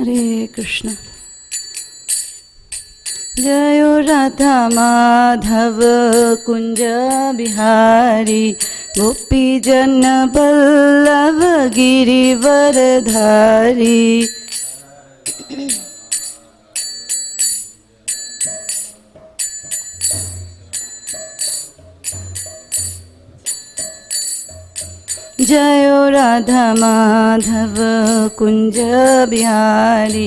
हरे कृष्ण। जयो राधा माधव कुंज बिहारी गोपी जन बल्लभ गिरिवरधारी। जयो राधा माधव कुंज बिहारी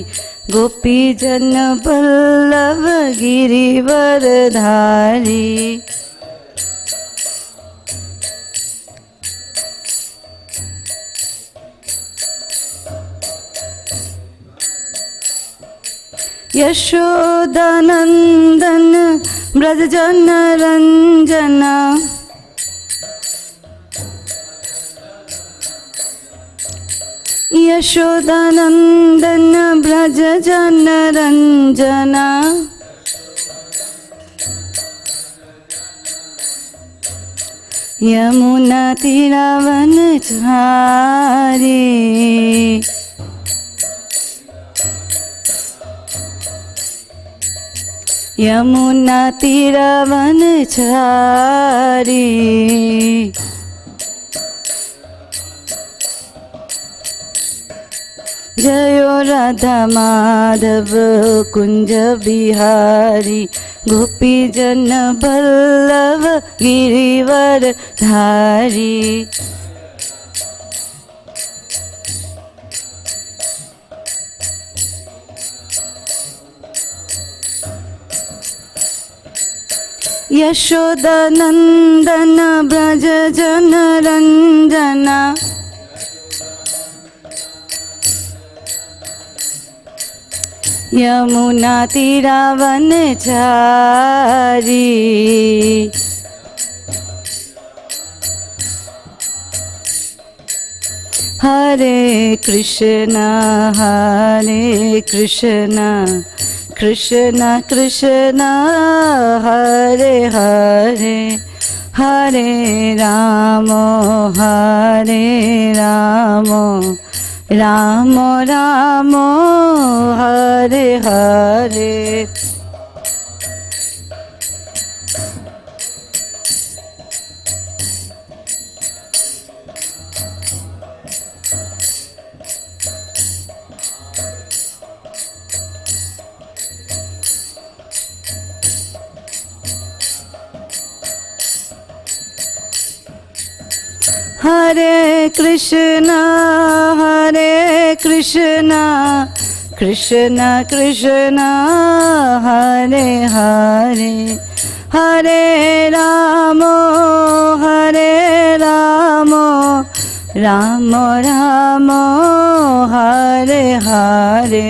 गोपी जन बल्लभ गिरिवरधारी। यशोदानंदन ब्रज जन रंजना यशोदानंदन ब्रज जन रंजना। यमुना तीरावन चारी यमुना तीरावन चारी। जयो राधा माधव कुंज बिहारी गोपी जन बल्लभ गिरिवरधारी। यशोदानंदन ब्रज जन रंजना यमुना तीरावन चारी। हरे कृष्णा कृष्ण कृष्ण हरे हरे हरे राम राम राम हरे हरे। हरे कृष्णा कृष्ण कृष्ण हरे हरे हरे राम राम राम हरे हरे।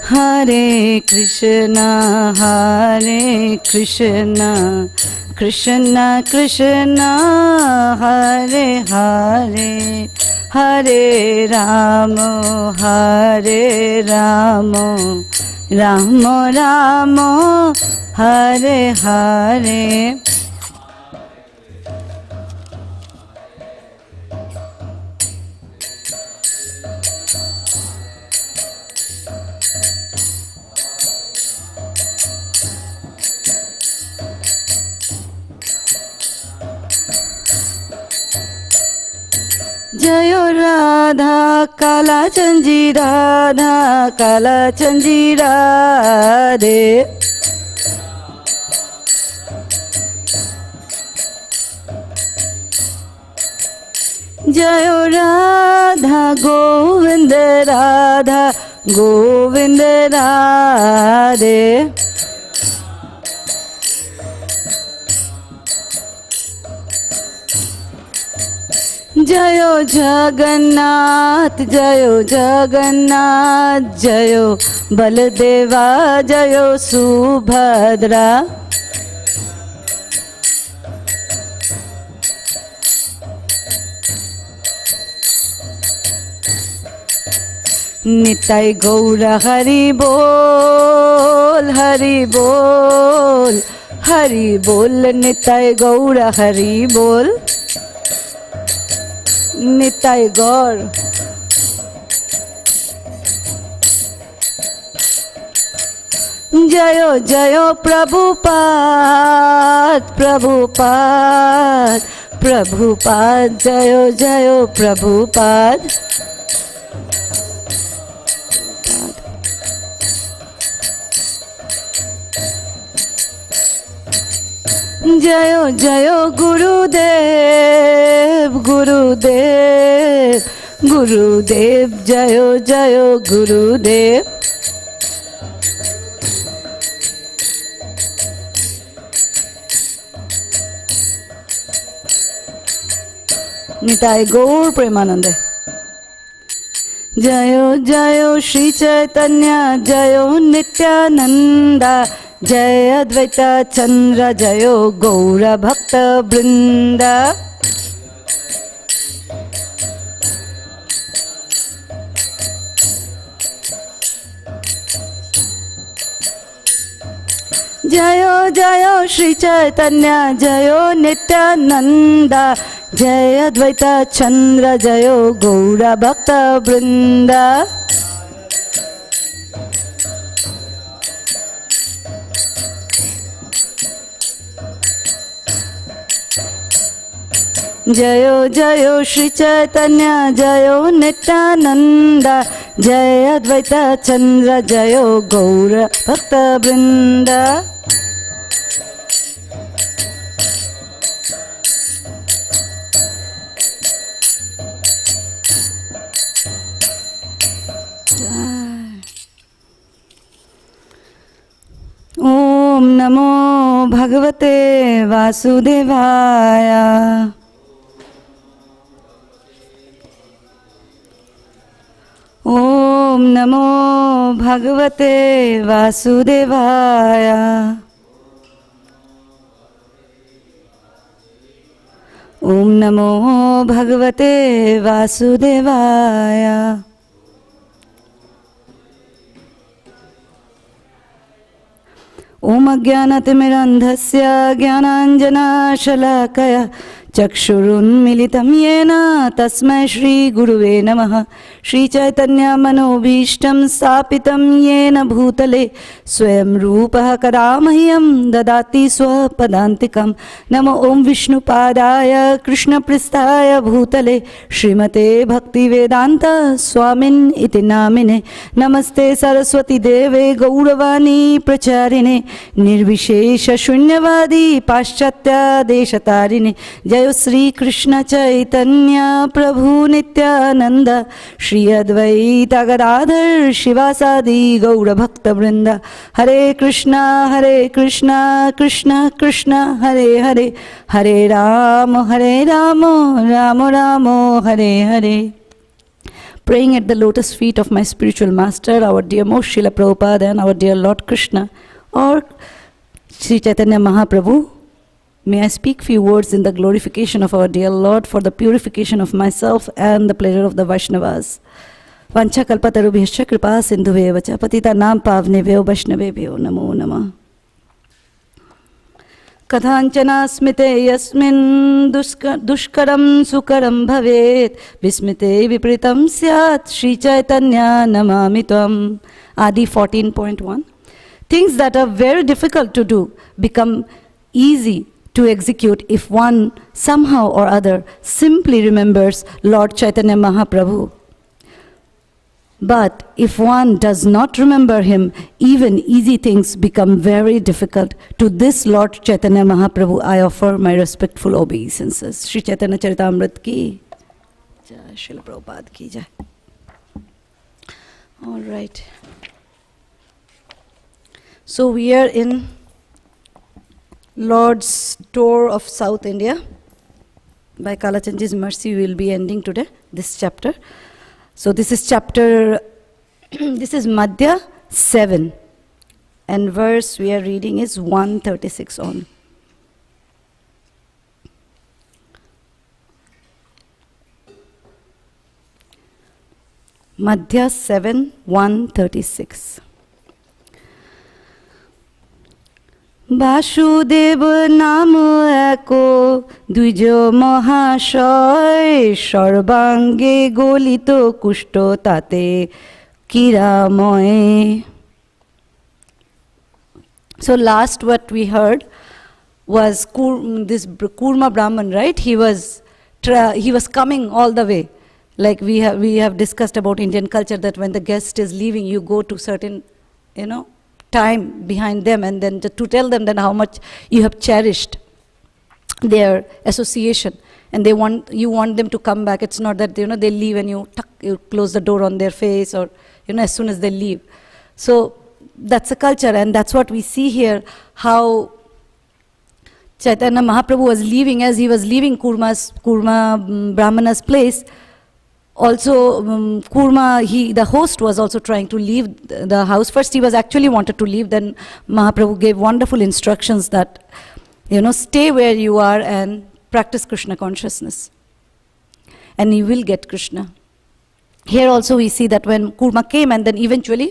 हरे कृष्णा कृष्ण कृष्ण हरे हरे हरे राम राम राम हरे हरे। जयो राधा काला चंजी राधा काला चंजी राधे। जयो राधा गोविंद राधा गोविंद राधे। जयो जगन्नाथ जयो बलदेवा जयो Subhadra. Nitai Gaura Hari Bol, Hari Bol, Hari Bol, Nitai Gaura Hari Bol, Nitai Gaur. Jayo Jayo Prabhupada, Prabhupada, Prabhupada, Jayo Jayo Prabhupada. Jayo Jayo Gurudev, Gurudev, Gurudev, Jayo Jayo Gurudev. Nitai Gaur Premanande. Jayo Jayo Shri Chaitanya, Jayo Nityananda, Jai Advaita Chandra, Jayo Gaura Bhakta Vrinda. Jayo Jayo Shri Chaitanya, Jayo Nityananda, Jai Advaita Chandra, Jayo Gaura Bhakta Vrinda. Jayo Jayo Shri Chaitanya, Jayo Nityananda, Jai Advaita Chandra, Jayo Gaura Bhakta Vrinda. Om Namo Bhagavate Vasudevaya. Om Namo Bhagavate Vasudevaya. Om Namo Bhagavate Vasudevaya. Om Ajnanatimirandhasya Jnananjana Shalakaya Chakshurunmilitam Yena Tasmai Shri Guruve Namaha. Shri Chaitanya Manobhishtam Stapitam Yena Bhutale Swayam Rupaha Kadamahyam Dadati Swapadantikam. Namo Om Vishnu Padaya Krishna Pristaya Bhutale Srimate Bhakti Vedanta Swamin Iti Namine. Namaste Saraswati Deve Gauravani Pracharine Nirvishesha Shunyavadi Paschatya Deshatarine. Jayo Sri Krishna Chaitanya Prabhu Nityananda Shri Advaita Gadadhar Shivasadi Gaura Bhakta Vrinda. Hare Krishna, Krishna Krishna, Hare Hare, Hare Rama, Rama Rama, Hare Hare. Praying at the lotus feet of my spiritual master, our dear most Srila Prabhupada and our dear Lord Krishna, or Sri Chaitanya Mahaprabhu, may I speak few words in the glorification of our dear Lord for the purification of myself and the pleasure of the Vaishnavas. Vancha kalpatarubhyascha kripa sindhuveva cha patitanam pavnebhyo vaishnavebhyo namo namah. Kathanchana smite yasmin dushkaram sukaram bhavet vismite vipritam syat Shri Chaitanya namami tvam. Adi 14.1. Things that are very difficult to do become easy to execute if one somehow or other simply remembers Lord Chaitanya Mahaprabhu. But if one does not remember him, even easy things become very difficult. To this Lord Chaitanya Mahaprabhu, I offer my respectful obeisances. Shri Chaitanya Charitamrita ki jai, Srila Prabhupada ki jai. All right. So we are in Lord's tour of South India. By Kalachandji's mercy, we will be ending today this chapter. So this is chapter, this is Madhya 7. And verse we are reading is 136 on. Madhya 7, 136. Basudeb নাম एको দ্বিজ মহাশয় সর্বাঙ্গে গলিত কুষ্ঠ তাতে কিরাময়. So last what we heard was this Kurma Brahman, right? He was coming all the way. Like we have discussed about Indian culture that when the guest is leaving, you go to certain, time behind them and then to tell them then how much you have cherished their association and you want them to come back. It's not that they leave and you close the door on their face or as soon as they leave. So that's a culture, and that's what we see here, how Chaitanya Mahaprabhu was leaving. As he was leaving Kurma Brahmana's place, also Kurma, the host was also trying to leave the house. First he was actually wanted to leave, then Mahaprabhu gave wonderful instructions that stay where you are and practice Krishna consciousness and you will get Krishna. Here also we see that when Kurma came, and then eventually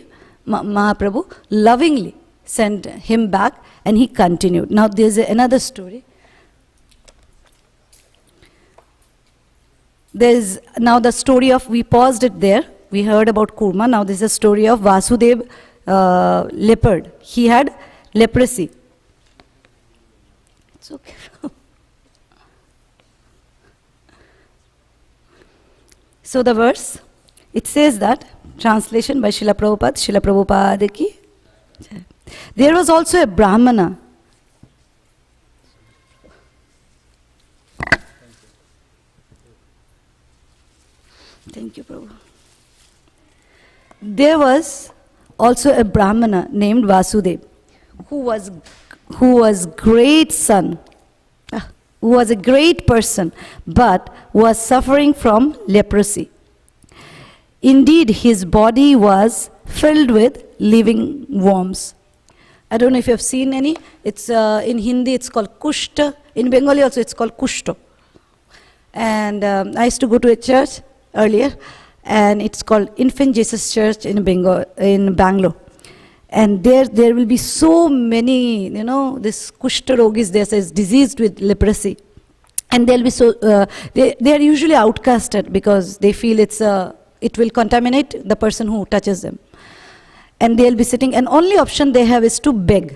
Mahaprabhu lovingly sent him back and he continued. Now there's another story. There's now the story of, we paused it there, we heard about Kurma. Now this is a story of Vasudev leopard. He had leprosy. It's okay. So the verse, it says that, translation by Srila Prabhupada ki. There was also a Brahmana. Thank you, Prabhu. There was also a Brahmana named Vasudev, who was great son, who was a great person, but was suffering from leprosy. Indeed, his body was filled with living worms. I don't know if you have seen any. It's in Hindi it's called Kushta. In Bengali also it's called Kushto. And I used to go to a church earlier, and it's called Infant Jesus Church in Bangalore. And there will be so many, this Kushta rogis, there is diseased with leprosy. And they'll be they are usually outcasted because they feel it will contaminate the person who touches them. And they'll be sitting, and only option they have is to beg,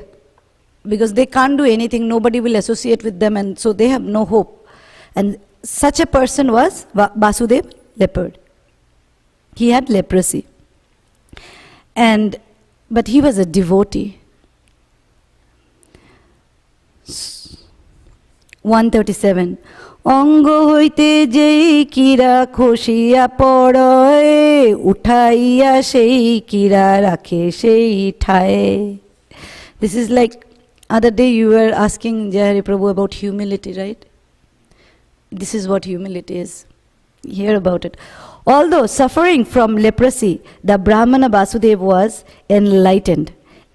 because they can't do anything, nobody will associate with them, and so they have no hope. And such a person was Vasudev leopard. He had leprosy. But he was a devotee. 137. অঙ্গ হইতে যেই কিরা খসিয়া পড়ে উঠাইয়া সেই কিরা রাখে সেই ঠায়ে. This is like, other day you were asking Jayahari Prabhu about humility, right? This is what humility is. Hear about it. Although suffering from leprosy, the Brahmana Vasudev was enlightened.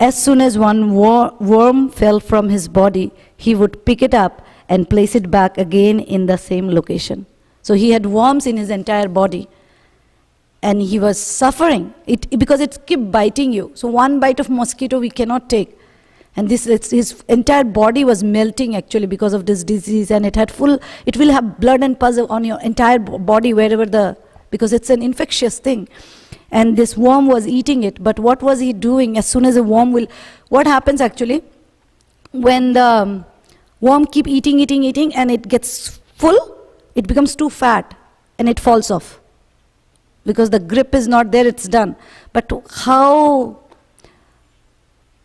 As soon as one worm fell from his body, he would pick it up and place it back again in the same location. So he had worms in his entire body, and he was suffering because it kept biting you. So one bite of mosquito we cannot take, and his entire body was melting actually because of this disease, and it will have blood and pus on your entire body wherever because it's an infectious thing. And this worm was eating it. But what was he doing? As soon as a worm what happens actually when the worm keep eating and it gets full, it becomes too fat and it falls off because the grip is not there, it's done. But how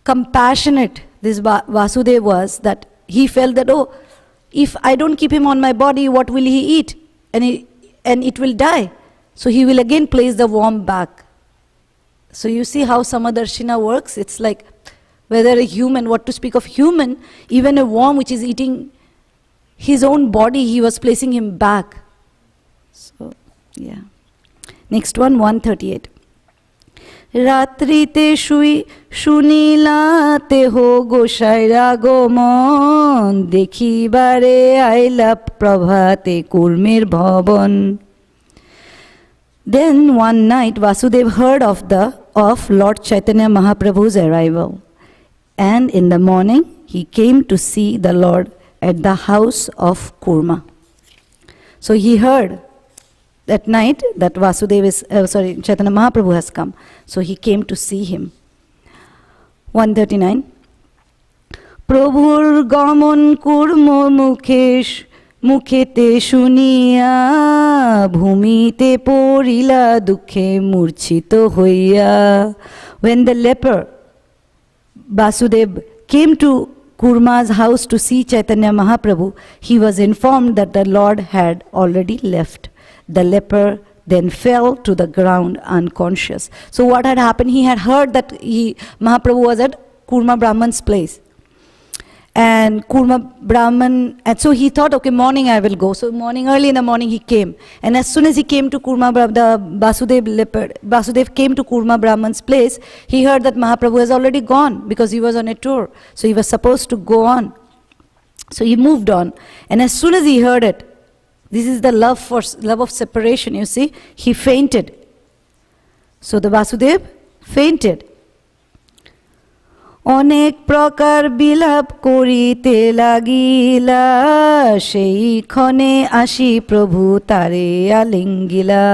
compassionate this Vasudev was, that he felt that, if I don't keep him on my body, what will he eat? And it will die. So he will again place the worm back. So you see how Samadarshina works. It's like whether a human, what to speak of human, even a worm which is eating his own body, he was placing him back. So, yeah. Next one, 138. রাত্রিতে শুনিলা তেহ গোসাইর আগমন দেখিবারে আইলা প্রভাতে কুর্মের ভবন. Then one night Vasudeva heard of Lord Chaitanya Mahaprabhu's arrival. And in the morning he came to see the Lord at the house of Kurma. So he heard that night that Chaitanya Mahaprabhu has come. So he came to see him. 139. Prabhur gamon kurmo mukhete shuniya bhumite porila dukhe murchito hoiya. When the leper Vasudev came to Kurma's house to see Chaitanya Mahaprabhu, he was informed that the Lord had already left. The leper then fell to the ground unconscious. So what had happened? He had heard that Mahaprabhu was at Kurma Brahman's place. And Kurma Brahman, and so he thought, okay, morning I will go. So early in the morning he came. And as soon as he came to Vasudev came to Kurma Brahman's place, he heard that Mahaprabhu has already gone because he was on a tour. So he was supposed to go on. So he moved on. And as soon as he heard it, this is the love of separation, you see, he fainted. So the Vasudev fainted. অনেক প্রকার বিলাপ করিতে লাগিলা সেই ক্ষণে আসি প্রভু তারে আলিঙ্গিলা.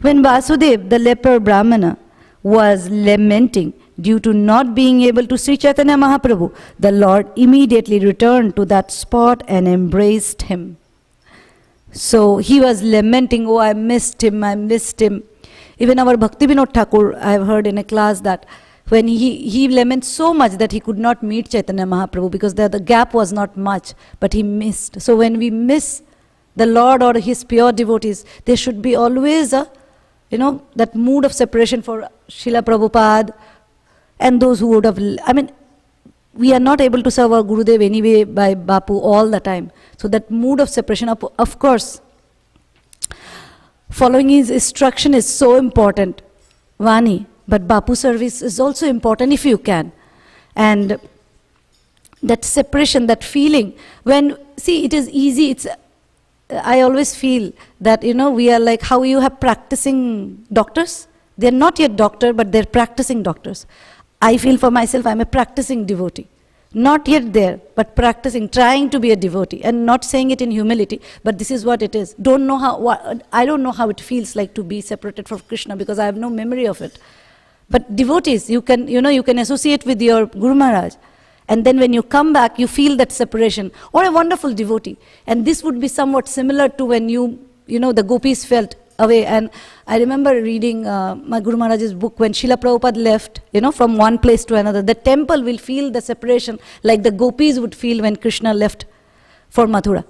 When Vasudev, the leper Brahmana, was lamenting due to not being able to see Chaitanya Mahaprabhu, the Lord immediately returned to that spot and embraced him. So he was lamenting, oh, I missed him. Even our Bhaktivinoda Thakur, I have heard in a class that when he laments so much that he could not meet Chaitanya Mahaprabhu because the gap was not much, but he missed. So when we miss the Lord or his pure devotees, there should be always that mood of separation for Srila Prabhupada and those who would have, we are not able to serve our Gurudev anyway by Bapu all the time. So that mood of separation, of course, following his instruction is so important, Vani. But Bapu service is also important if you can. And that separation, that feeling, it is easy. I always feel that, we are like how you have practicing doctors. They're not yet doctor, but they're practicing doctors. I feel for myself, I'm a practicing devotee. Not yet there, but practicing, trying to be a devotee and not saying it in humility, but this is what it is. I don't know how it feels like to be separated from Krishna because I have no memory of it. But devotees, you can associate with your Guru Maharaj. And then when you come back, you feel that separation. Or a wonderful devotee. And this would be somewhat similar to when the gopis felt away. And I remember reading my Guru Maharaj's book when Srila Prabhupada left, from one place to another. The temple will feel the separation like the gopis would feel when Krishna left for Mathura.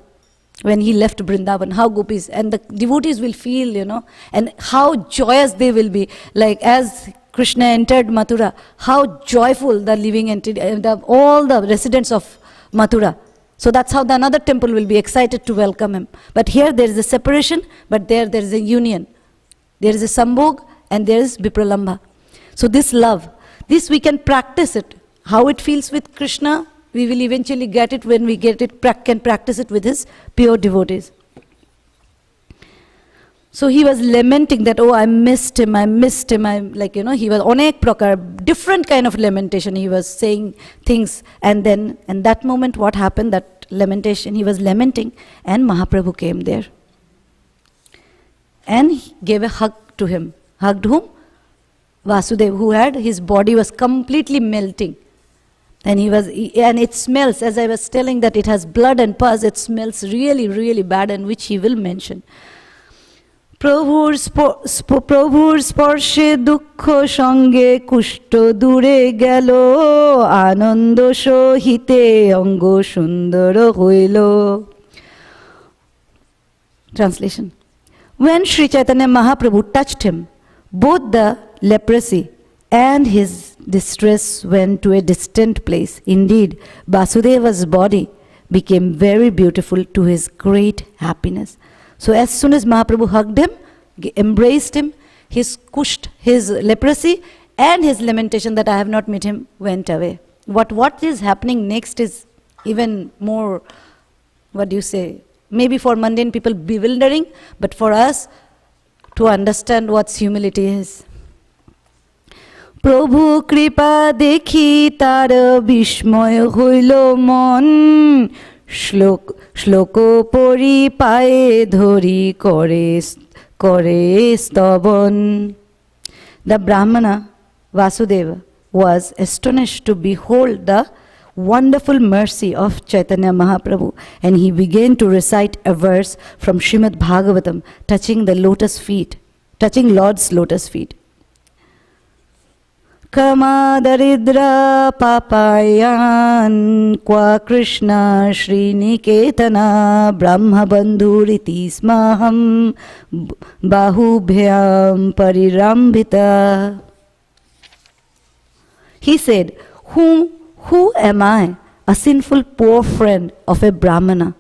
When he left Vrindavan, how gopis. And the devotees will feel, and how joyous they will be. Like as Krishna entered Mathura, how joyful the living entity, all the residents of Mathura. So that's how the another temple will be excited to welcome him. But here there is a separation, but there is a union. There is a sambhog and there is vipralambha. So this love, this we can practice it. How it feels with Krishna, we will eventually get it when we can practice it with his pure devotees. So he was lamenting that, oh, I missed him. He was onek prakar, different kind of lamentation. He was saying things. And then, in that moment, what happened, that lamentation, he was lamenting, and Mahaprabhu came there. And he gave a hug to him. Hugged whom? Vasudev, his body was completely melting. And and it smells, as I was telling, that it has blood and pus. It smells really, really bad, and which he will mention. প্রভুর স্পর্শে দুঃখ সঙ্গে কুষ্ঠ দূরে গেল আনন্দ সহিতে অঙ্গ সুন্দর হইল. Translation. When Sri Chaitanya Mahaprabhu touched him, both the leprosy and his distress went to a distant place. Indeed, Vasudeva's body became very beautiful to his great happiness. So as soon as Mahaprabhu hugged him, embraced him, his kusht, his leprosy, and his lamentation that I have not met him went away. What is happening next is even more, maybe for mundane people bewildering, but for us, to to understand what humility is. Prabhu kripa dekhi tar bishmoy hoilo mon, shloko pori paye dhori kore stabon. The Brahmana Vasudeva was astonished to behold the wonderful mercy of Chaitanya Mahaprabhu, and he began to recite a verse from Srimad Bhagavatam touching Lord's lotus feet. Kama daridra papayan kwa Krishna Sriniketana Brahma bandhuriti smaham bahubhyam parirambhita. He said, Who am I, a sinful poor friend of a Brahmana?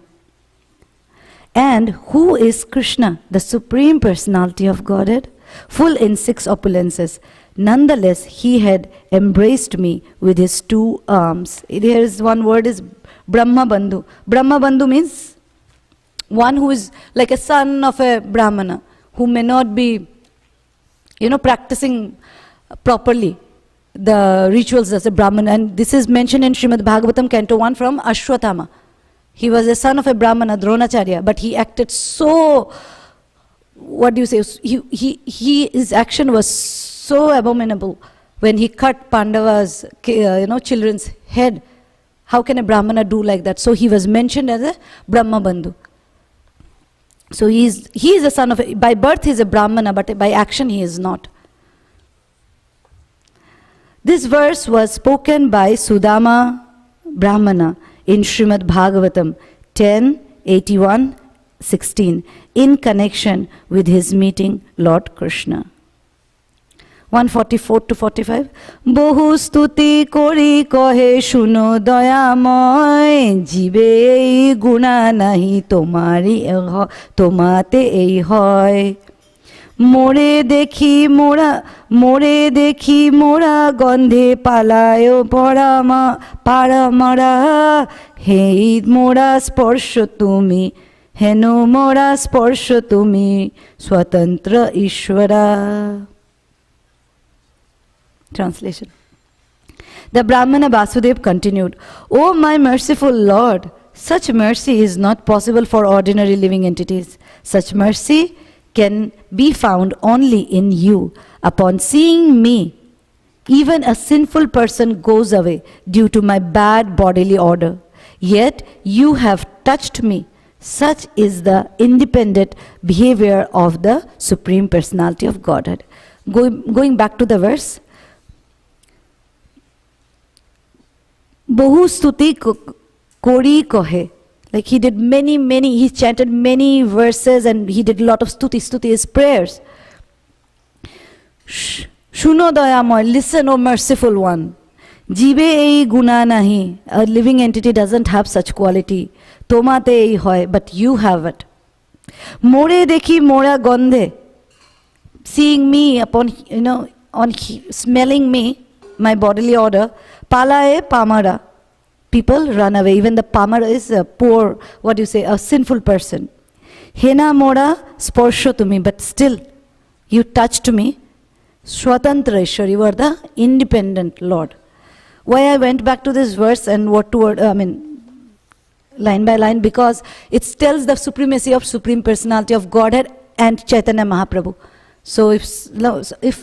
And who is Krishna, the Supreme Personality of Godhead, full in 6 opulences? Nonetheless, he had embraced me with his 2 arms. Here is one word is Brahma Bandhu. Brahma Bandhu means one who is like a son of a Brahmana, who may not be, practicing properly the rituals as a Brahmana. And this is mentioned in Srimad Bhagavatam, Canto 1 from Ashwatthama. He was a son of a Brahmana, Dronacharya, but he acted so, his action was so abominable when he cut Pandava's, children's head. How can a Brahmana do like that? So he was mentioned as a Brahma Bandhu. So he is a son of, by birth he is a Brahmana, but by action he is not. This verse was spoken by Sudama Brahmana in Srimad Bhagavatam 10:81-16 in connection with his meeting Lord Krishna. 144-45 Bohu stuti kori kohe shuno dayamoy jibe ei guna nahi tomate ei hoy মোরে দেখি মোরা গন্ধে পালায় পারামারা হেই মোরা স্পর্শ তুমি হেন মোরা স্পর্শ তুমি স্বতন্ত্র ঈশ্বরা. Translation. The Brahmana Vasudev continued, O my merciful Lord, such mercy is not possible for ordinary living entities. Such mercy can be found only in you. Upon seeing me, even a sinful person goes away due to my bad bodily order. Yet you have touched me. Such is the independent behavior of the Supreme Personality of Godhead. Going back to the verse, Bohu stuti kori kohe. Like he did he chanted many verses and he did a lot of stuti. Stuti is prayers. Shuno dayamoy, listen, O merciful one. Jibe ei guna nahi. A living entity doesn't have such quality. Tomate ei hoy, but you have it. More dekhi mora gondhe. Seeing me upon, smelling me, my bodily odor. Palae pamara. People run away. Even the pamara is a poor, a sinful person. Hena mora sporsho to me, but still you touched me. Swatantra Ishwar, you are the independent Lord. Why I went back to this verse and line by line, because it tells the supremacy of Supreme Personality of Godhead and Chaitanya Mahaprabhu. So if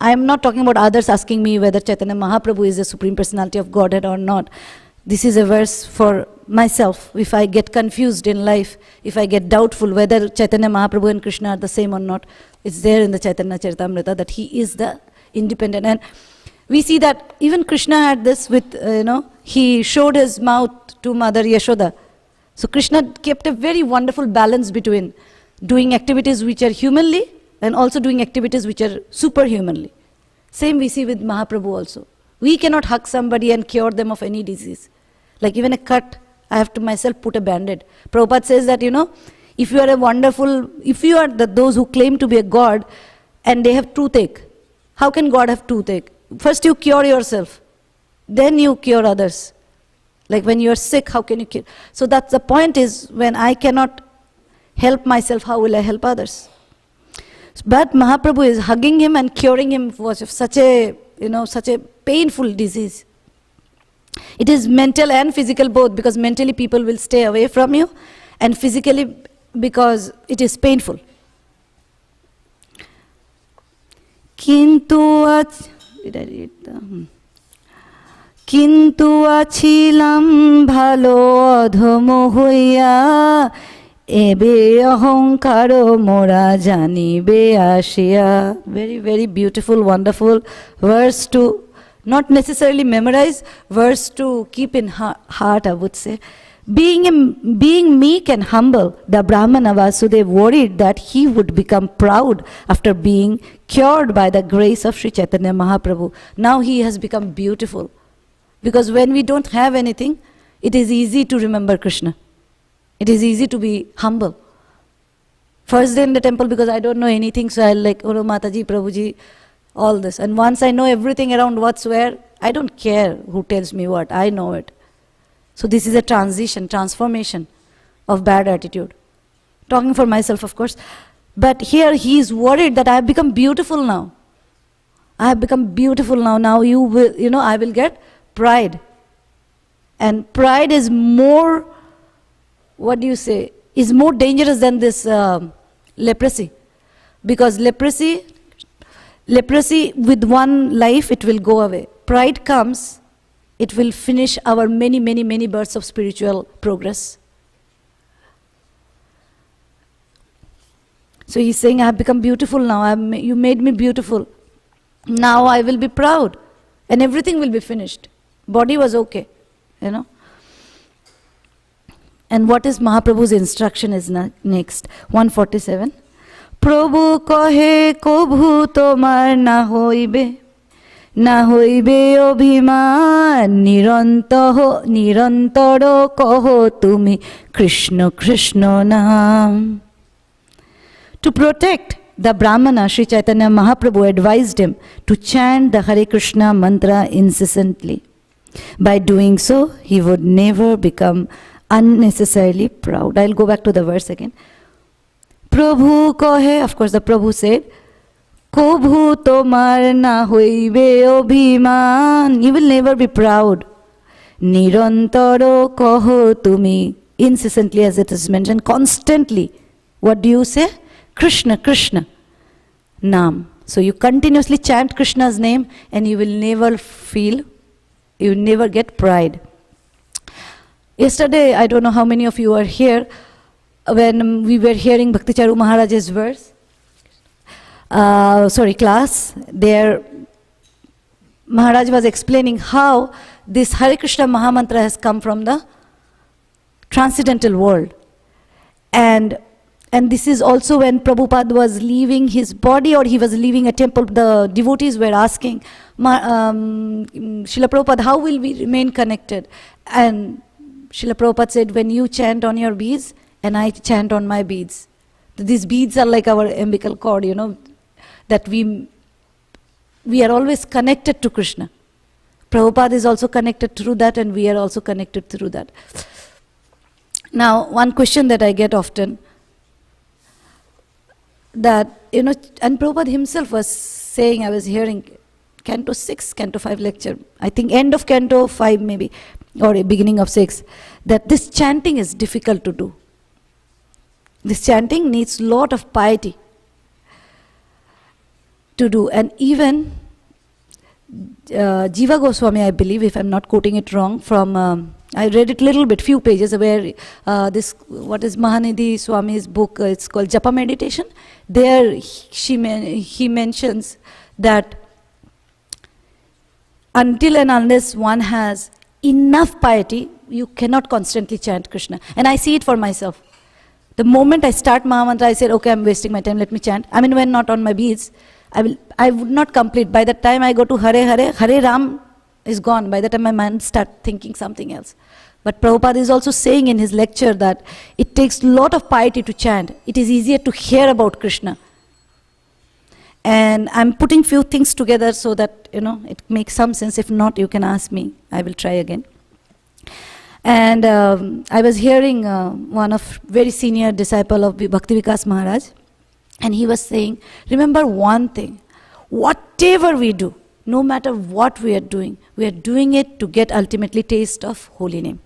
I am not talking about others asking me whether Chaitanya Mahaprabhu is the Supreme Personality of Godhead or not. This is a verse for myself. If I get confused in life, if I get doubtful whether Chaitanya Mahaprabhu and Krishna are the same or not, it's there in the Chaitanya Charitamrita that he is the independent. And we see that even Krishna had this with, he showed his mouth to Mother Yashoda. So Krishna kept a very wonderful balance between doing activities which are humanly and also doing activities which are superhumanly. Same we see with Mahaprabhu also. We cannot hug somebody and cure them of any disease. Like even a cut, I have to myself put a band-aid. Prabhupada says that, if you are those who claim to be a God and they have toothache, how can God have toothache? First you cure yourself, then you cure others. Like when you are sick, how can you cure? So that's the point is, when I cannot help myself, how will I help others? But Mahaprabhu is hugging him and curing him was such a, such a painful disease. It is mental and physical both, because mentally people will stay away from you, and physically because it is painful. কিন্তু আছিলাম ভালো অধম হইয়া, এবে অহংকার মোরা জানিবে আসিয়া. Very, very beautiful, wonderful verse to not necessarily memorize, verse to keep in heart, I would say. Being meek and humble, the Brahmana Vasudev worried that he would become proud after being cured by the grace of Sri Chaitanya Mahaprabhu. Now he has become beautiful. Because when we don't have anything, it is easy to remember Krishna. It is easy to be humble. First day in the temple, because I don't know anything, so I'll like, oh Mataji, Prabhuji, all this. And once I know everything around what's where, I don't care who tells me what, I know it. So this is a transition, transformation of bad attitude. Talking for myself, of course. But here he is worried that I have become beautiful now. I have become beautiful now. Now you will, I will get pride. And pride is more, what do you say, is more dangerous than this leprosy. Because leprosy with one life, it will go away. Pride comes, it will finish our many, many, many births of spiritual progress. So he's saying, I have become beautiful now. You made me beautiful. Now I will be proud. And everything will be finished. Body was okay, And what is Mahaprabhu's instruction is next. 147. Prabhu kahe kobhu tomar na hoibe obhiman nirantaro kaho tumi Krishna Krishna naam. To protect the Brahmana, Sri Chaitanya Mahaprabhu advised him to chant the Hare Krishna mantra incessantly. By doing so, he would never become unnecessarily proud. I'll go back to the verse again. Prabhu kahe, of course the Prabhu said, Kobhu tomar na hoibe obhiman, you will never be proud. Nirantaro kaho tumi, incessantly as it is mentioned, constantly. What do you say? Krishna, Krishna, Nam. So you continuously chant Krishna's name and you will never you will never get pride. Yesterday, I don't know how many of you are here, when we were hearing Bhakti Charu Maharaj's verse, class, there Maharaj was explaining how this Hare Krishna Mahamantra has come from the transcendental world. And this is also when Prabhupada was leaving his body or he was leaving a temple, the devotees were asking, Srila Prabhupada, how will we remain connected? And Srila Prabhupada said, when you chant on your beads and I chant on my beads. These beads are like our umbilical cord, that we are always connected to Krishna. Prabhupada is also connected through that and we are also connected through that. Now, one question that I get often, that, and Prabhupada himself was saying, I was hearing Canto 6, Canto 5 lecture, I think end of Canto 5 maybe, or beginning of 6, that this chanting is difficult to do. This chanting needs lot of piety to do. And even Jiva Goswami, I believe, if I'm not quoting it wrong, from I read it little bit, few pages, where what is Mahanidhi Swami's book, it's called Japa Meditation. There he mentions that until and unless one has enough piety, you cannot constantly chant Krishna. And I see it for myself. The moment I start Mahamantra, I said, okay, I'm wasting my time, let me chant. I mean, when not on my beads, I would not complete. By the time I go to Hare Hare, Hare Ram is gone. By the time my mind starts thinking something else. But Prabhupada is also saying in his lecture that it takes a lot of piety to chant. It is easier to hear about Krishna. And I'm putting few things together so that, it makes some sense. If not, you can ask me. I will try again. And I was hearing one of very senior disciple of Bhakti Vikas Maharaj. And he was saying, remember one thing, whatever we do, no matter what we are doing it to get ultimately taste of holy name.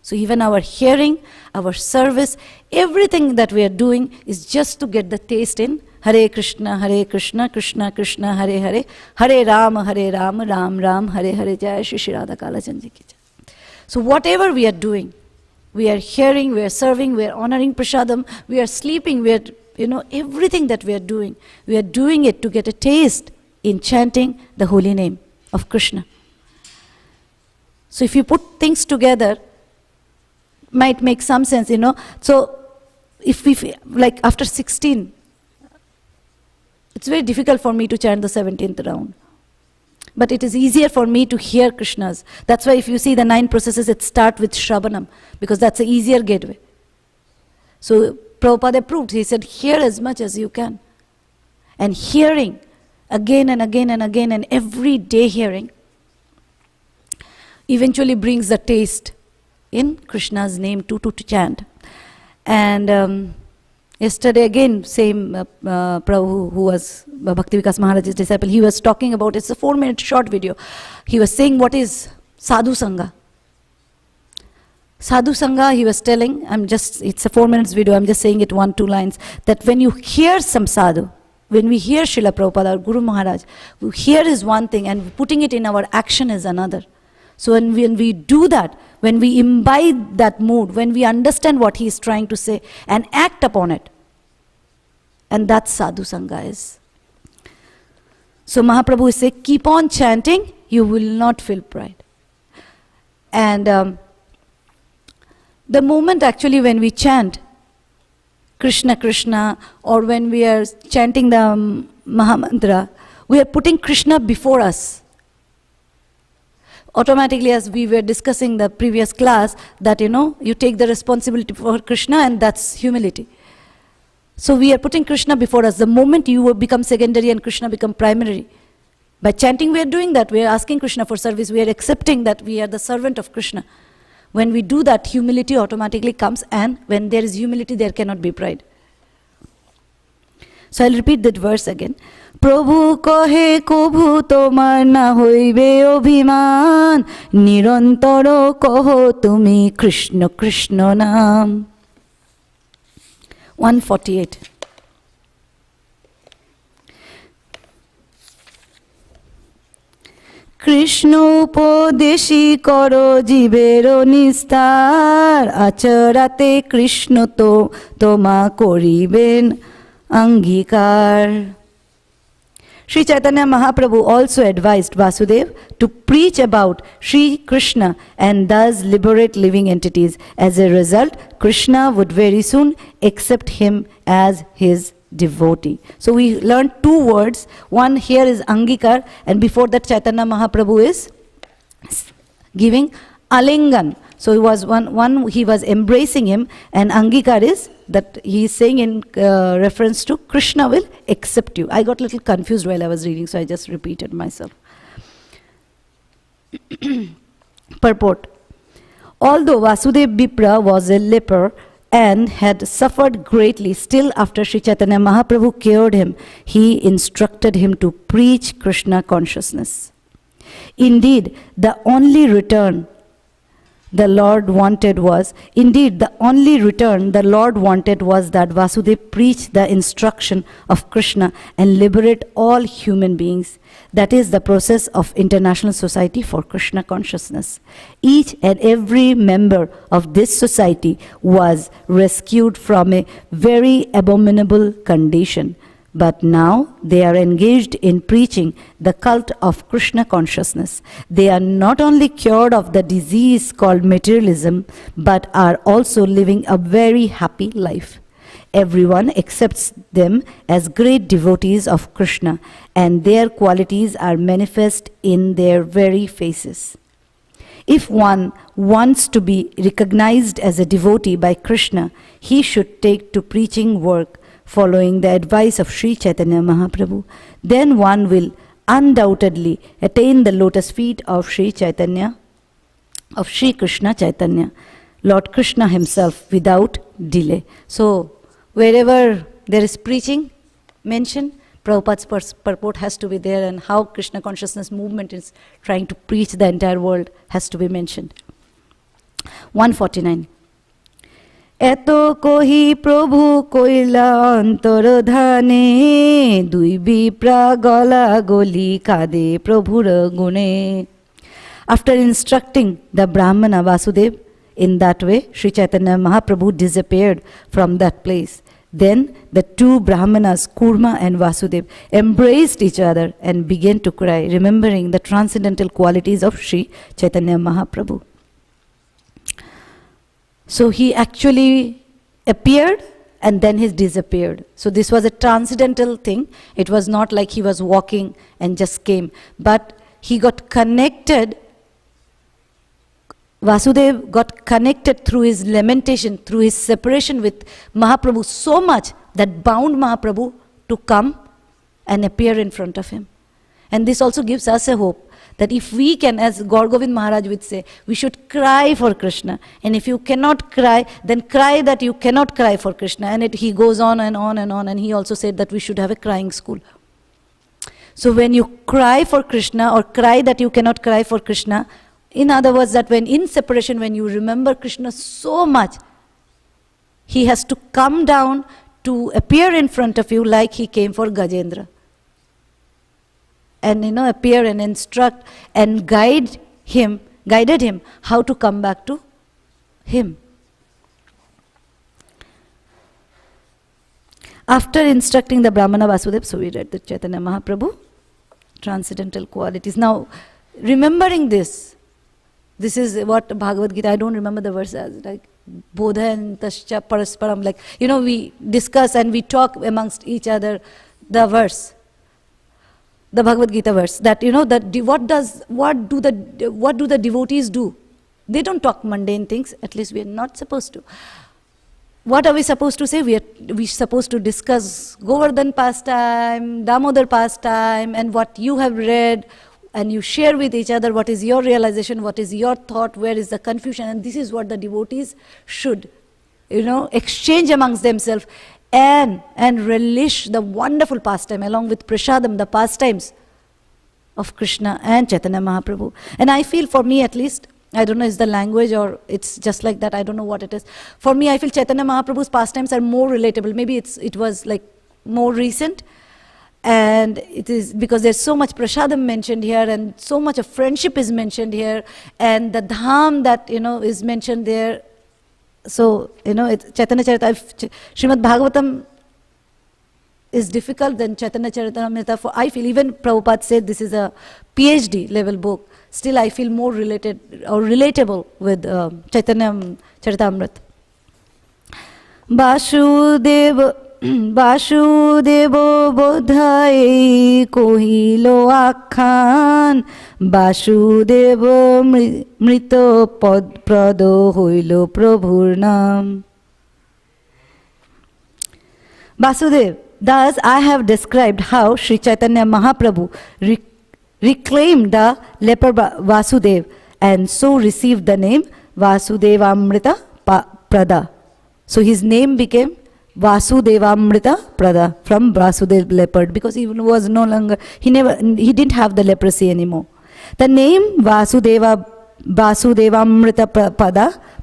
So even our hearing, our service, everything that we are doing is just to get the taste in Hare Krishna, Krishna Krishna, Hare Hare, Hare Ram, Ram Ram, Hare Hare, Jai Shri Shri Radha Kala Chandji Ki Jai. So whatever we are doing, we are hearing, we are serving, we are honoring prasadam, we are sleeping, we are, everything that we are doing it to get a taste in chanting the holy name of Krishna. So if you put things together, might make some sense, So if we, like after 16, it's very difficult for me to chant the 17th round. But it is easier for me to hear Krishna's. That's why if you see the 9 processes, it starts with Shravanam, because that's an easier gateway. So Prabhupada approved. He said, hear as much as you can. And hearing again and again and again, and every day hearing, eventually brings the taste in Krishna's name to chant. And yesterday again, same Prabhu who was Bhakti Vikas Maharaj's disciple, he was talking about, it's a 4-minute short video. He was saying what is Sadhu Sangha. Sadhu Sangha, he was telling, it's a 4 minutes video, I'm just saying it 1-2 lines, that when you hear some sadhu, when we hear Srila Prabhupada or Guru Maharaj, we hear is one thing and putting it in our action is another. So when we do that, when we imbibe that mood, when we understand what he is trying to say and act upon it, and that's Sadhu Sangha is. So Mahaprabhu is saying, keep on chanting, you will not feel pride. And the moment actually when we chant Krishna Krishna, or when we are chanting the Mahamantra, we are putting Krishna before us. Automatically, as we were discussing the previous class, that you take the responsibility for Krishna, and that's humility. So we are putting Krishna before us. The moment you become secondary and Krishna become primary, by chanting we are doing that. We are asking Krishna for service. We are accepting that we are the servant of Krishna. When we do that, humility automatically comes, and when there is humility, there cannot be pride. So I'll repeat that verse again. Prabhu kahe kobhu tomar na hoibe obhiman, nirantaro kaho tumi Krishna Krishna naam. 148. Krishna উপদেশী করো জীবের নিস্তার, আচরাতে কৃষ্ণ তো তোমা করিবেন অঙ্গীকার. Sri Chaitanya Mahaprabhu also advised Vasudeva to preach about Sri Krishna and thus liberate living entities. As a result, Krishna would very soon accept him as his devotee. So we learned 2 words. One here is Angikar, and before that Chaitanya Mahaprabhu is giving Alingan. So he was he was embracing him, and Angikar is that he is saying in reference to Krishna will accept you. I got a little confused while I was reading, so I just repeated myself. Purport. Although Vasudeva Vipra was a leper and had suffered greatly, still after Sri Chaitanya Mahaprabhu cured him, he instructed him to preach Krishna consciousness. Indeed, the only return the Lord wanted was that Vasudeva preach the instruction of Krishna and liberate all human beings. That is the process of International Society for Krishna Consciousness. Each and every member of this society was rescued from a very abominable condition. But now they are engaged in preaching the cult of Krishna consciousness. They are not only cured of the disease called materialism, but are also living a very happy life. Everyone accepts them as great devotees of Krishna, and their qualities are manifest in their very faces. If one wants to be recognized as a devotee by Krishna, he should take to preaching work, following the advice of Sri Chaitanya Mahaprabhu. Then one will undoubtedly attain the lotus feet of Sri Chaitanya, of Sri Krishna Chaitanya, Lord Krishna himself, without delay. So wherever there is preaching, mentioned, Prabhupada's purport has to be there, and how Krishna consciousness movement is trying to preach the entire world has to be mentioned. 149. এতো কহি প্রভু কইলা অন্তরধানে দুই বিপ্রা গলা গলি কাঁদে প্রভুর গুণে. After instructing the Brahmana Vasudev in that way, Sri Chaitanya Mahaprabhu disappeared from that place. Then the two Brahmanas, Kurma and Vasudev, embraced each other and began to cry, remembering the transcendental qualities of Sri Chaitanya Mahaprabhu. So he actually appeared and then he disappeared. So this was a transcendental thing. It was not like he was walking and just came. But he got connected. Vasudev got connected through his lamentation, through his separation with Mahaprabhu so much that bound Mahaprabhu to come and appear in front of him. And this also gives us a hope that if we can, as Gaur Govind Maharaj would say, we should cry for Krishna. And if you cannot cry, then cry that you cannot cry for Krishna. And he goes on and on and on. And he also said that we should have a crying school. So when you cry for Krishna or cry that you cannot cry for Krishna, in other words, that when in separation, when you remember Krishna so much, he has to come down to appear in front of you like he came for Gajendra. And appear and instruct and guided him how to come back to him. After instructing the Brahmana Vasudev, so we read the Chaitanya Mahaprabhu, transcendental qualities. Now, remembering this is what Bhagavad Gita, I don't remember the verse as, like, Bodhayantascha Parasparam, like, we discuss and we talk amongst each other the verse. The Bhagavad Gita verse, that what do the devotees do? They don't talk mundane things. At least we are not supposed to. What are we supposed to say? We supposed to discuss Govardhan pastime, Damodar pastime, and what you have read, and you share with each other what is your realization, what is your thought, where is the confusion, and this is what the devotees should, exchange amongst themselves. And relish the wonderful pastime along with Prasadam, the pastimes of Krishna and Chaitanya Mahaprabhu. And I feel, for me at least, I don't know, is the language or it's just like that, I don't know what it is. For me, I feel Chaitanya Mahaprabhu's pastimes are more relatable. Maybe it was like more recent, and it is because there's so much Prasadam mentioned here, and so much of friendship is mentioned here, and the dham that is mentioned there. So, it's Chaitanya Charitamrita, Srimad Bhagavatam is difficult than Chaitanya Charitamrita. For I feel, even Prabhupada said this is a PhD level book. Still, I feel more related or relatable with Chaitanya Charitamrita. Basudeb বোধায় কহিল আখ্যান বাসুদেব মৃত প্রদ হইল প্রভুর নাম. Vasudev, thus I have described how Sri Chaitanya Mahaprabhu reclaimed the leper Vasudev and so received the name Vasudevamrita Prada. So his name became Vasudevamrita Prada, from Vasudev leopard, because he was no longer, he didn't have the leprosy anymore. The name Vasudevamrita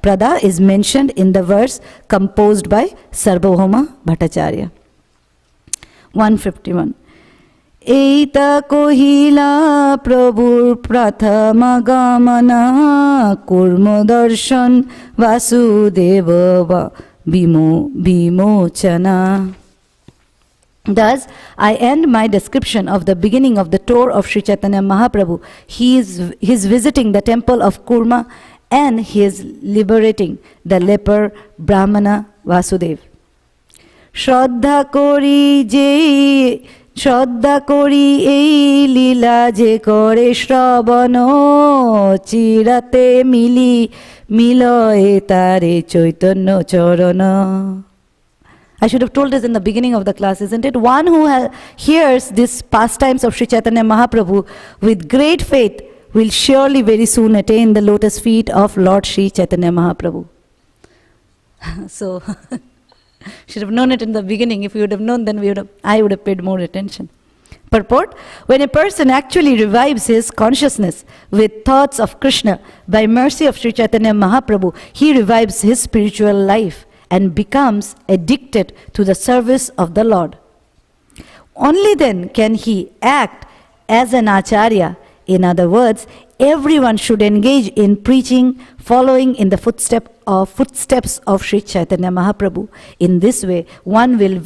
Prada is mentioned in the verse composed by Sarvabhauma Bhattacharya. 151. Eita kohila prabhur prathama gamana kurma darshan Vasudeva Vimochana. Thus, I end my description of the beginning of the tour of Sri Chaitanya Mahaprabhu. He is visiting the temple of Kurma and he is liberating the leper Brahmana Vasudev. Shraddha kori ei lila je kore shravano chirate miloye tare chaitanya charana. I should have told this in the beginning of the class, isn't it? One who hears these pastimes of Sri Chaitanya Mahaprabhu with great faith will surely very soon attain the lotus feet of Lord Sri Chaitanya Mahaprabhu. So, Should have known it in the beginning. If we would have known, then I would have paid more attention. Purport: when a person actually revives his consciousness with thoughts of Krishna, by mercy of Sri Chaitanya Mahaprabhu, he revives his spiritual life and becomes addicted to the service of the Lord. Only then can he act as an acharya. In other words, everyone should engage in preaching, following in the footsteps of Sri Chaitanya Mahaprabhu. In this way, one will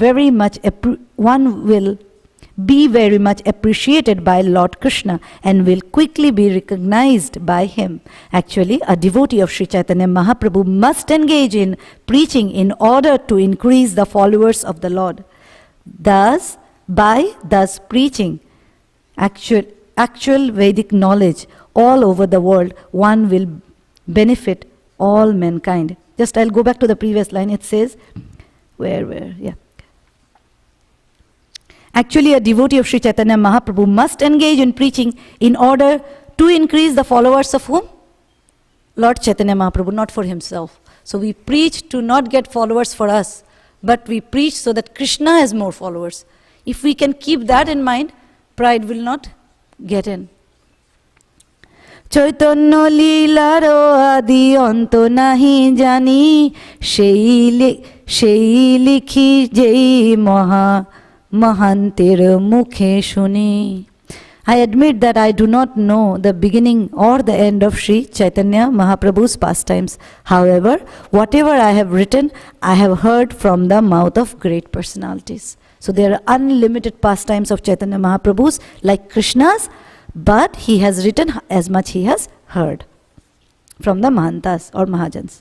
be very much appreciated by Lord Krishna and will quickly be recognized by him. Actually, a devotee of Sri Chaitanya Mahaprabhu must engage in preaching in order to increase the followers of the Lord. Thus preaching actual Vedic knowledge all over the world, one will benefit all mankind. Just I'll go back to the previous line. It says, Actually, a devotee of Sri Chaitanya Mahaprabhu must engage in preaching in order to increase the followers of whom? Lord Chaitanya Mahaprabhu, not for himself. So we preach to not get followers for us, but we preach so that Krishna has more followers. If we can keep that in mind, pride will not get in. Chaitanya লীলার আদি অন্ত নাহি জানি সেই লিখি যেই মহান্তের মুখে শুনি. I admit that I do not know the beginning or the end of Sri Chaitanya Mahaprabhu's pastimes. However, whatever I have written, I have heard from the mouth of great personalities. So there are unlimited pastimes of Chaitanya Mahaprabhu's like Krishna's, but he has written as much he has heard from the Mahantas or Mahajans.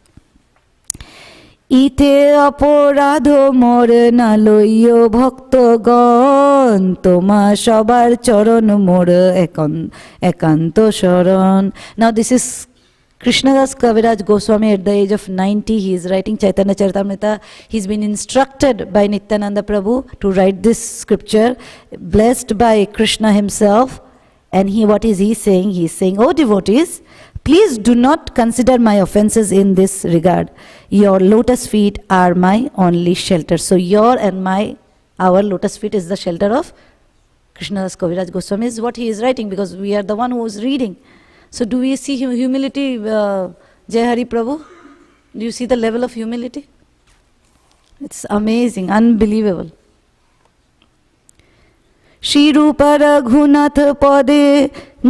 ইতে অপরাধ মোর না লইও ভক্তগণ, তোমা সবার চরণ মোর একান্ত শরণ. Now this is Krishnadas Kaviraj Goswami at the age of 90. He is writing Chaitanya Charitamrita. He's been instructed by Nityananda Prabhu to write this scripture, blessed by Krishna himself. And what is he saying? He is saying, "Oh devotees, please do not consider my offenses in this regard. Your lotus feet are my only shelter." So our lotus feet is the shelter of Krishnadas Kaviraj Goswami, is what he is writing, because we are the one who is reading. So do we see humility, Jai Hari Prabhu? Do you see the level of humility? It's amazing, unbelievable. Shri Rupa Raghunath Pade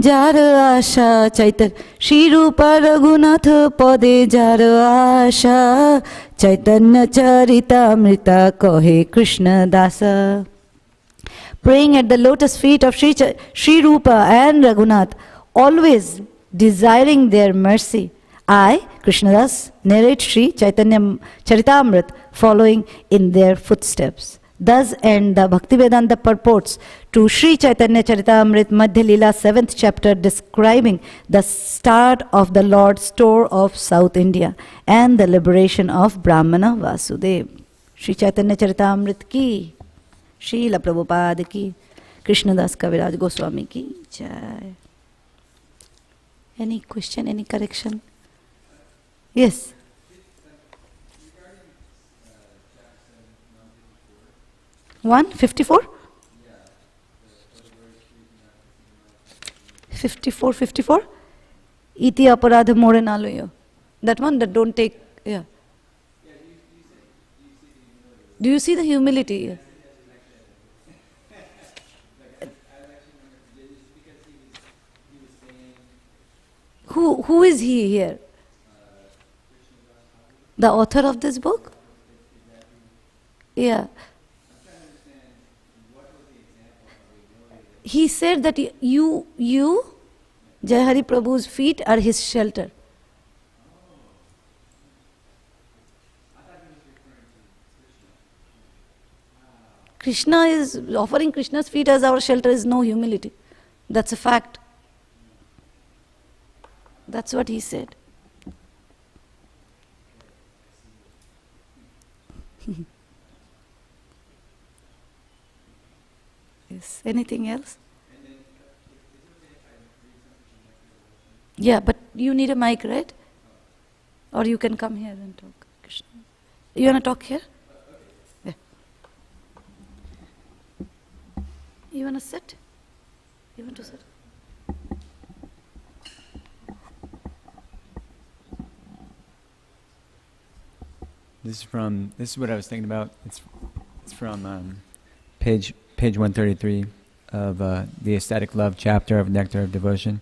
jar asha Chaitan. Shri Rupa Raghunath Pade jar asha Chaitanya Charitamrita kohe Krishna Dasa. Praying at the lotus feet of Shri Rupa and Raghunath, always desiring their mercy, I, Krishnadas, narrate Shri Chaitanya Charitamrita, following in their footsteps. Thus end the Bhaktivedanta purports to Sri Chaitanya Charitamrita Madhya Leela 7th chapter, describing the start of the Lord's tour of South India and the liberation of Brahmana Vasudev. Sri Chaitanya Charitamrita ki, Srila Prabhupada ki, Krishnadas Kaviraj Goswami ki jai. Any question, any correction? Yes. 54? 54? Iti aparadha more naloyo. That one, that don't take, yeah. Do you see the humility? Yeah. Who is he here? The author of this book? Yeah. He said that you, Jai Hari Prabhu's feet are his shelter. Krishna is offering Krishna's feet as our shelter is no humility. That's a fact. That's what he said. Yes. Anything else? Yeah, but you need a mic, right? Or you can come here and talk. Krishna. You want to talk here? You want to sit? You want to sit? This is what I was thinking about. It's from page 133 of the Ecstatic Love chapter of Nectar of Devotion.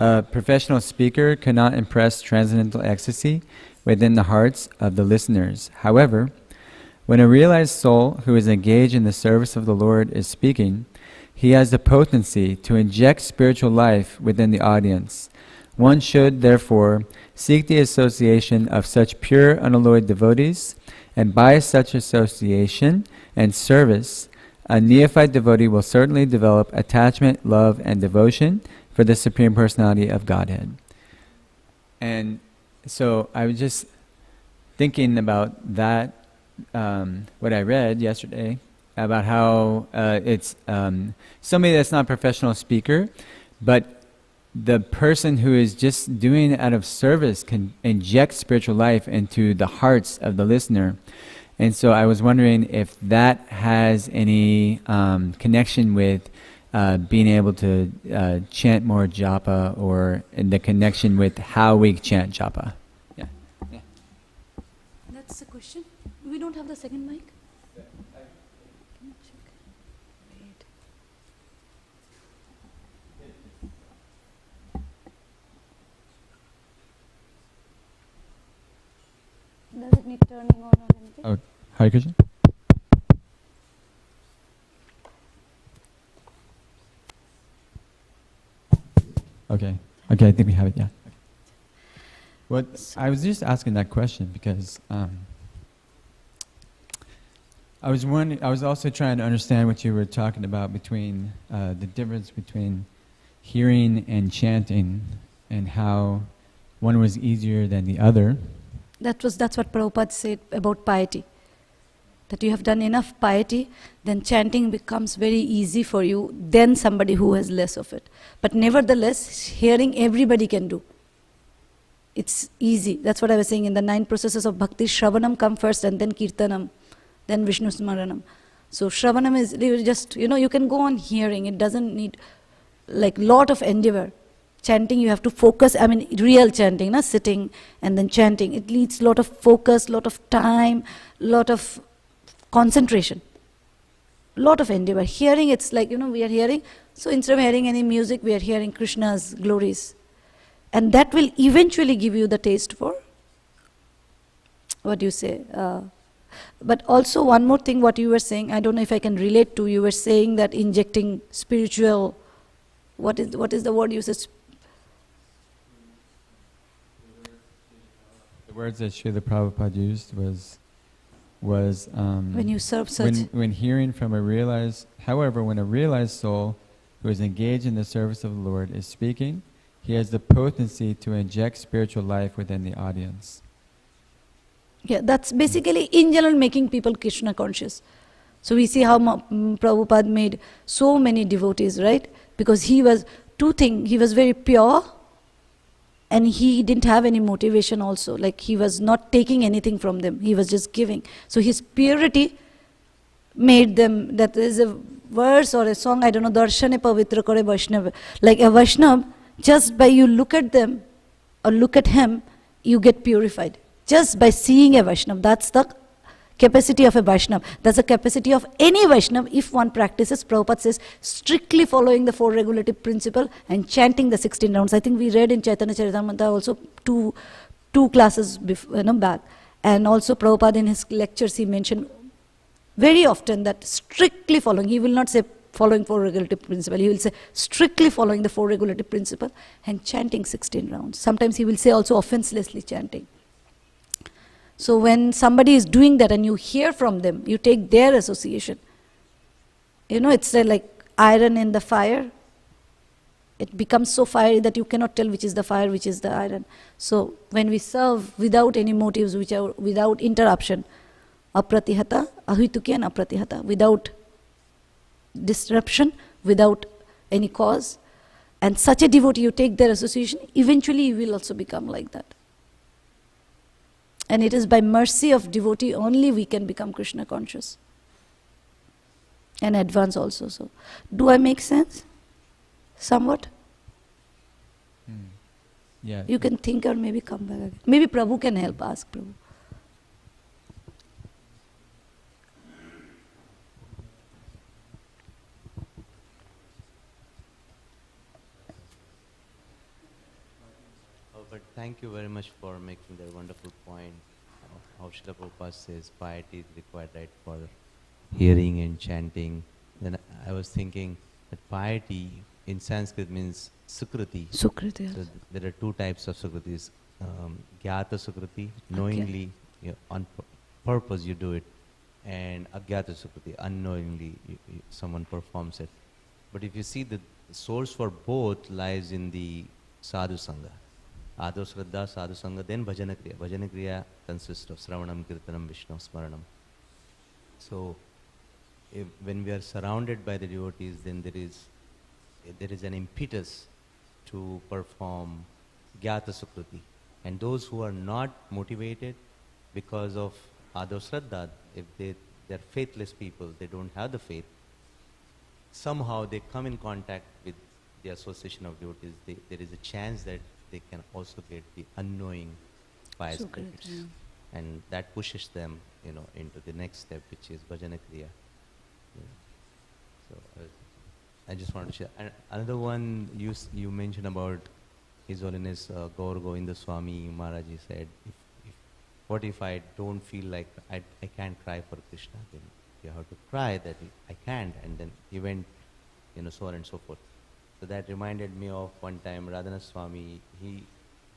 A professional speaker cannot impress transcendental ecstasy within the hearts of the listeners. However, when a realized soul who is engaged in the service of the Lord is speaking, he has the potency to inject spiritual life within the audience. One should, therefore, seek the association of such pure, unalloyed devotees, and by such association and service, a neophyte devotee will certainly develop attachment, love, and devotion for the Supreme Personality of Godhead. And so I was just thinking about that, what I read yesterday, about how it's somebody that's not a professional speaker, but the person who is just doing it out of service can inject spiritual life into the hearts of the listener. And so I was wondering if that has any connection with being able to chant more japa, or in the connection with how we chant japa. Yeah. That's the question. We don't have the second mic? Does it need turning on or anything? Oh, Hare Krishna. Okay, I think we have it, yeah. Well, I was just asking that question because I was also trying to understand what you were talking about between the difference between hearing and chanting, and how one was easier than the other. That's what Prabhupada said about piety. That you have done enough piety, then chanting becomes very easy for you than somebody who has less of it. But nevertheless, hearing everybody can do. It's easy. That's what I was saying in the 9 processes of bhakti. Shravanam come first, and then kirtanam, then Vishnu Smaranam. So Shravanam is just, you can go on hearing. It doesn't need like lot of endeavor. Chanting, you have to focus. I mean, real chanting, sitting and then chanting. It needs lot of focus, lot of time, lot of concentration, lot of endeavor. Hearing, it's like, we are hearing. So instead of hearing any music, we are hearing Krishna's glories. And that will eventually give you the taste for, what do you say? But also one more thing, what you were saying, I don't know if I can relate to, you were saying that injecting spiritual, what is the word you said? The words that Srila Prabhupada used was when you serve such. When hearing from a realized soul who is engaged in the service of the Lord is speaking, he has the potency to inject spiritual life within the audience. Yeah, that's basically in general making people Krishna conscious. So we see how Prabhupada made so many devotees, right? Because he was he was very pure, and he didn't have any motivation also. Like, he was not taking anything from them, he was just giving. So his purity made them, that is a verse or a song, I don't know, Darshane Pavitra Kare Vaishnav. Like a Vaishnav, just by you look at them or look at him, you get purified. Just by seeing a Vaishnav. That's the capacity of a Vaishnav. That's the capacity of any Vaishnav if one practices, Prabhupada says, strictly following the 4 regulative principle and chanting the 16 rounds. I think we read in Chaitanya Charitamrita also two classes back. And also Prabhupada in his lectures, he mentioned very often that strictly following, he will not say following 4 regulative principle, he will say strictly following the 4 regulative principle and chanting 16 rounds. Sometimes he will say also offenselessly chanting. So when somebody is doing that and you hear from them, you take their association. It's like iron in the fire. It becomes so fiery that you cannot tell which is the fire, which is the iron. So when we serve without any motives, which are without interruption, apratihata, ahituki and apratihata, without disruption, without any cause, and such a devotee, you take their association, eventually you will also become like that. And it is by mercy of devotee only we can become Krishna conscious. and advance also. So, do I make sense? Somewhat? Yeah. You can think or maybe come back again. Maybe Prabhu can help. Ask Prabhu. Oh, but thank you very much for making that wonderful point. How Srila Prabhupada says piety is required, right, for hearing and chanting. Then I was thinking that piety in Sanskrit means sukriti. Sukriti. So there are two types of sukritis. Gyata sukriti, knowingly, on purpose you do it, and agyata sukriti, unknowingly someone performs it. But if you see, the source for both lies in the sadhu sangha. Ado Shraddha, Sadhu Sangha, then Bhajana Kriya. Bhajana Kriya consists of Sravanam, Kirtanam, Vishnu, Smaranam. So, when we are surrounded by the devotees, then there is an impetus to perform Gyata Sukriti. And those who are not motivated because of Ado Shraddha, if they're faithless people, they don't have the faith, somehow they come in contact with the association of devotees. There is a chance that they can also get the unknowing pious spirits, and that pushes them, into the next step, which is Bhajana Kriya. So I just wanted to share. And another one you mentioned about His Holiness Gaur Govinda Swami Maharaji said, what if I don't feel like I can't cry for Krishna? Then you have to cry that I can't, and then he went, so on and so forth. So that reminded me of one time Radhana Swami, he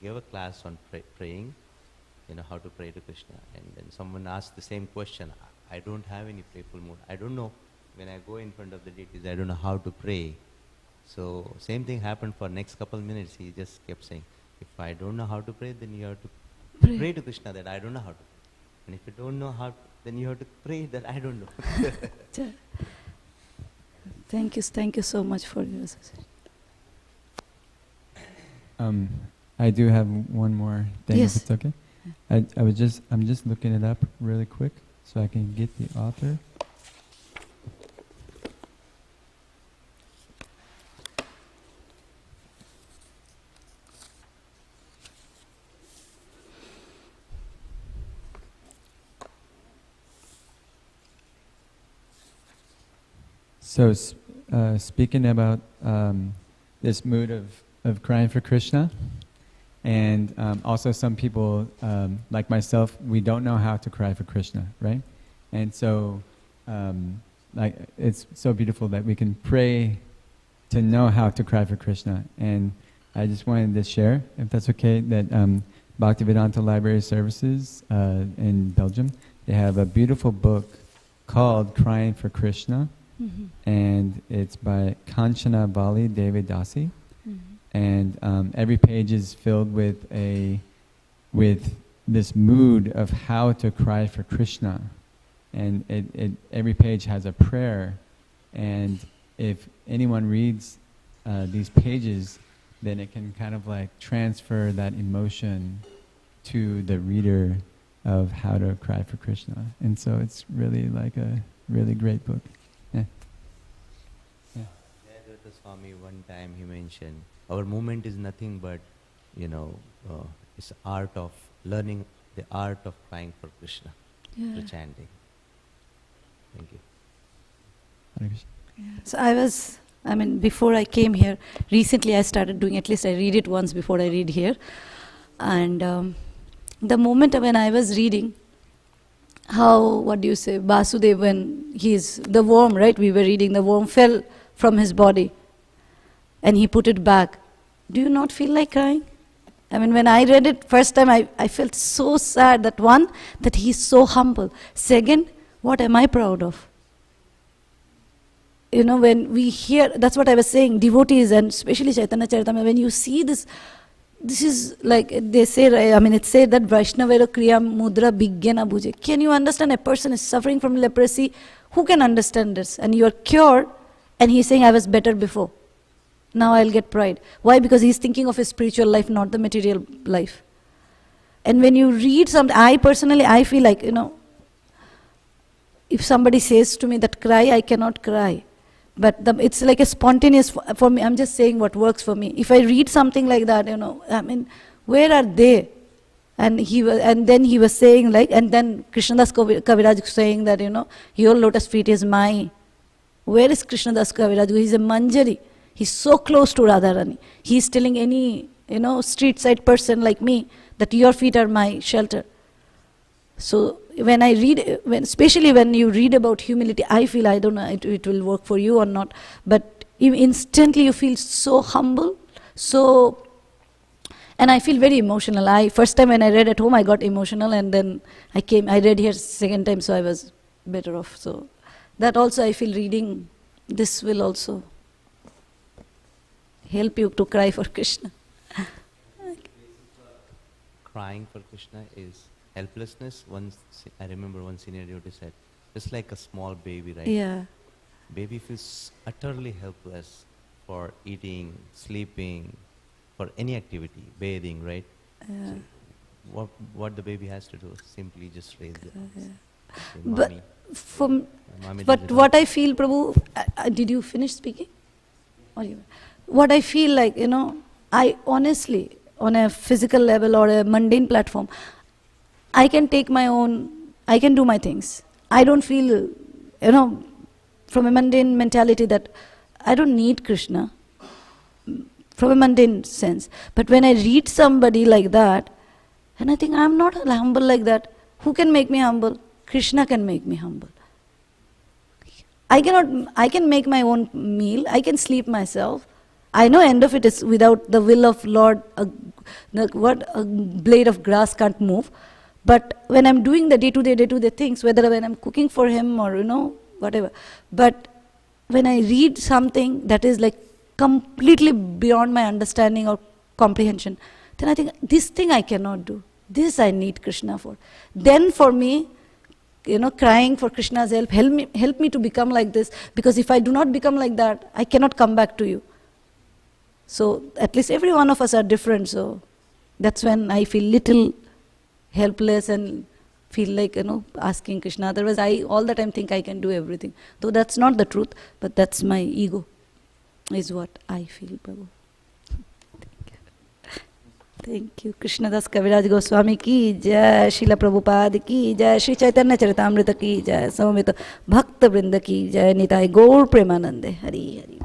gave a class on praying, how to pray to Krishna. And then someone asked the same question. I don't have any playful mood. I don't know. When I go in front of the deities, I don't know how to pray. So same thing happened for next couple minutes. He just kept saying, if I don't know how to pray, then you have to pray to Krishna that I don't know how to pray. And if you don't know how, then you have to pray that I don't know. Thank you so much for your association. I do have one more thing, Yes. if it's okay. I'm just looking it up really quick so I can get the author. So, speaking about this mood of crying for Krishna, and also some people, like myself, we don't know how to cry for Krishna, right? And so, it's so beautiful that we can pray to know how to cry for Krishna. And I just wanted to share, if that's okay, that Bhaktivedanta Library Services in Belgium, they have a beautiful book called Crying for Krishna. Mm-hmm. And it's by Kanchana Bali Devi Dasi. Mm-hmm. And every page is filled with this mood of how to cry for Krishna. And every page has a prayer. And if anyone reads these pages, then it can kind of like transfer that emotion to the reader of how to cry for Krishna. And so it's really like a really great book. Swami, one time he mentioned, our movement is nothing but, it's art of learning the art of crying for Krishna, through chanting. Thank you. Hare Krishna. Yeah. So before I came here, recently I started doing, at least I read it once before I read here. And the moment when I was reading, Vasudev, when the worm, right, we were reading, the worm fell from his body and he put it back. Do you not feel like crying? When I read it first time, I felt so sad that he's so humble. Second, what am I proud of? When we hear, that's what I was saying, devotees and especially Chaitanya Charitamrita, when you see this is like, they say, it's said that Vaishnavero Kriya Mudra Bhigyana Bhuje. Can you understand a person is suffering from leprosy? Who can understand this? And you are cured, and he's saying, I was better before. Now I'll get pride. Why? Because he's thinking of his spiritual life, not the material life. And when you read something, I feel like, if somebody says to me that cry, I cannot cry. But it's like a spontaneous, for me, I'm just saying what works for me. If I read something like that, I mean, where are they? And then he was saying like, and then Krishnadas Kaviraj saying that, your lotus feet is my. Where is Krishnadas Kaviraj? He's a Manjari. He's so close to Radharani. He's telling any, street side person like me that your feet are my shelter. So when I read, especially when you read about humility, I feel, I don't know, it will work for you or not, but instantly you feel so humble, and I feel very emotional. First time when I read at home, I got emotional, and then I read here second time, so I was better off. So that also I feel reading this will also help you to cry for Krishna. Crying for Krishna is helplessness. I remember one senior devotee said, just like a small baby, right? Yeah. Baby feels utterly helpless for eating, sleeping, for any activity, bathing, right? Yeah. So what the baby has to do is simply just raise the arms. Yeah. Mommy But what I feel, Prabhu, did you finish speaking? What I feel like, I honestly, on a physical level or a mundane platform, I can do my things. I don't feel, from a mundane mentality that I don't need Krishna, from a mundane sense. But when I read somebody like that, and I think I'm not humble like that, who can make me humble? Krishna can make me humble. I can make my own meal, I can sleep myself. I know end of it is without the will of Lord, a blade of grass can't move. But when I'm doing the day-to-day things, whether when I'm cooking for him or, whatever. But when I read something that is like completely beyond my understanding or comprehension, then I think, this thing I cannot do. This I need Krishna for. Then for me, crying for Krishna's help me to become like this. Because if I do not become like that, I cannot come back to you. So at least every one of us are different. So that's when I feel little helpless and feel like, asking Krishna. Otherwise, I all the time think I can do everything. Though that's not the truth, but that's my ego, is what I feel, Prabhu. Thank you. Krishnadas Kaviraj Goswami ki jai, Srila Prabhupada ki jai, Sri Chaitanya Charitamrita ki jai, Samamita Bhakta Vrinda ki jai, Nitai Gaur Premanande. Hari Hari.